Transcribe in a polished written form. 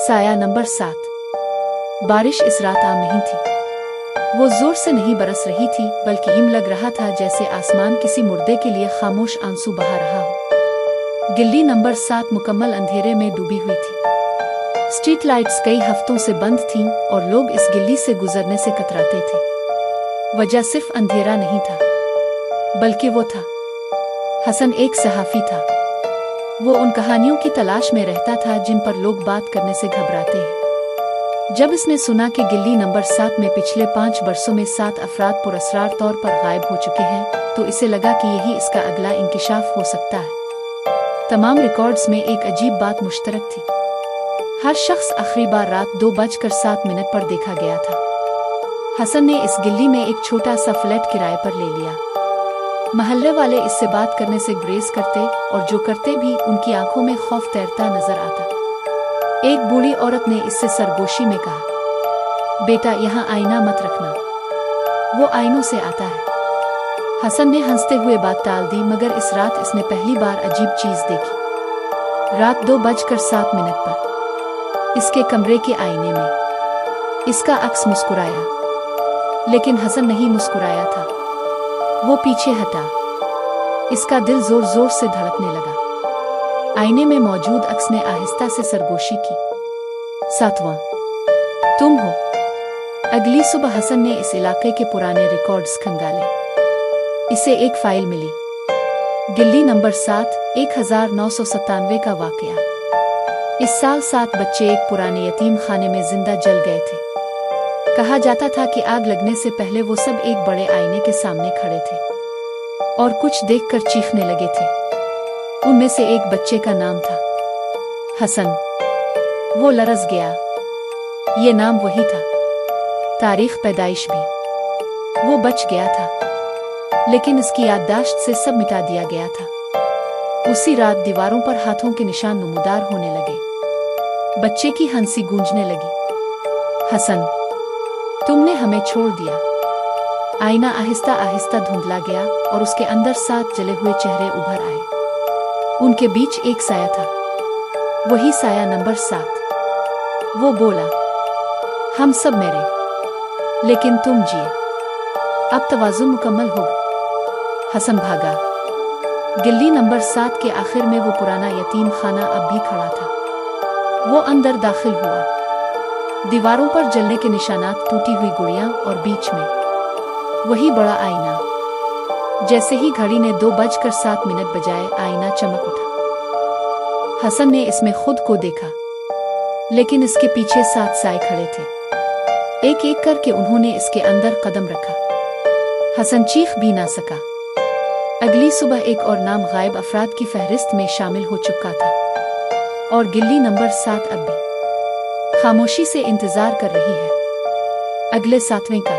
साया नंबर 7। बारिश इस रात आम नहीं थी। वो जोर से नहीं बरस रही थी, बल्कि हिम लग रहा था जैसे आसमान किसी मुर्दे के लिए खामोश आंसू बहा रहा हो। गिल्ली नंबर 7 मुकम्मल अंधेरे में डूबी हुई थी। स्ट्रीट लाइट्स कई हफ्तों से बंद थीं और लोग इस गिल्ली से गुजरने से कतराते थे। वजह सिर्फ अंधेरा नहीं था, बल्कि वो था। हसन एक सहाफी था। वो उन कहानियों की तलाश में रहता था जिन पर लोग बात करने से घबराते हैं। जब इसने सुना कि गिल्ली नंबर 7 में पिछले 5 बरसों में 7 अफराद पुरस्कार तौर पर गायब हो चुके हैं, तो इसे लगा कि यही इसका अगला इंकिशाफ हो सकता है। तमाम रिकॉर्ड्स में एक अजीब बात मुश्तरक थी। हर शख्स आखिरी बार रात 2:07 पर देखा गया था। हसन ने इस गिल्ली में एक छोटा सा फ्लैट किराए पर ले लिया। महल्ले वाले इससे बात करने से गुरेज करते, और जो करते भी उनकी आंखों में खौफ तैरता नजर आता। एक बूढ़ी औरत ने इससे सरगोशी में कहा, बेटा यहाँ आईना मत रखना, वो आईनों से आता है। हसन ने हंसते हुए बात टाल दी, मगर इस रात इसने पहली बार अजीब चीज देखी। रात 2:07 पर इसके कमरे के आईने में इसका अक्स मुस्कुराया, लेकिन हसन नहीं मुस्कुराया था। वो पीछे हटा। इसका दिल जोर जोर से धड़कने लगा। आईने में मौजूद अक्स ने आहिस्ता से सरगोशी की, 7वां तुम हो। अगली सुबह हसन ने इस इलाके के पुराने रिकॉर्ड्स खंगाले। इसे एक फाइल मिली, गिल्ली नंबर 7, 1997 का वाकया। इस साल 7 बच्चे एक पुराने यतीम खाने में जिंदा जल गए थे। कहा जाता था कि आग लगने से पहले वो सब एक बड़े आईने के सामने खड़े थे और कुछ देखकर चीखने लगे थे। उनमें से एक बच्चे का नाम था हसन। वो लरज़ गया। ये नाम वही था, तारीख पैदाइश भी। वो बच गया था, लेकिन इसकी याददाश्त से सब मिटा दिया गया था। उसी रात दीवारों पर हाथों के निशान नमूदार होने लगे। बच्चे की हंसी गूंजने लगी, हसन तुमने हमें छोड़ दिया। आईना आहिस्ता आहिस्ता धुंधला गया और उसके अंदर 7 जले हुए चेहरे उभर आए। उनके बीच एक साया था, वही साया नंबर 7। वो बोला, हम सब मेरे, लेकिन तुम जिए। अब तवाज़ुन मुकम्मल हो गया। हसन भागा। गिल्ली नंबर 7 के आखिर में वो पुराना यतीम खाना अब भी खड़ा था। वो अंदर दाखिल हुआ। दीवारों पर जलने के निशानात, टूटी हुई गुड़ियां और बीच में वही बड़ा आईना। जैसे ही घड़ी ने 2:07 बजाए, आईना चमक उठा। हसन ने इसमें खुद को देखा, लेकिन इसके पीछे 7 साए खड़े थे। एक एक करके उन्होंने इसके अंदर कदम रखा। हसन चीख भी ना सका। अगली सुबह एक और नाम गायब अफराद की फहरिस्त में शामिल हो चुका था, और गिल्ली नंबर 7 अब भी खामोशी से इंतजार कर रही है अगले 7वें का।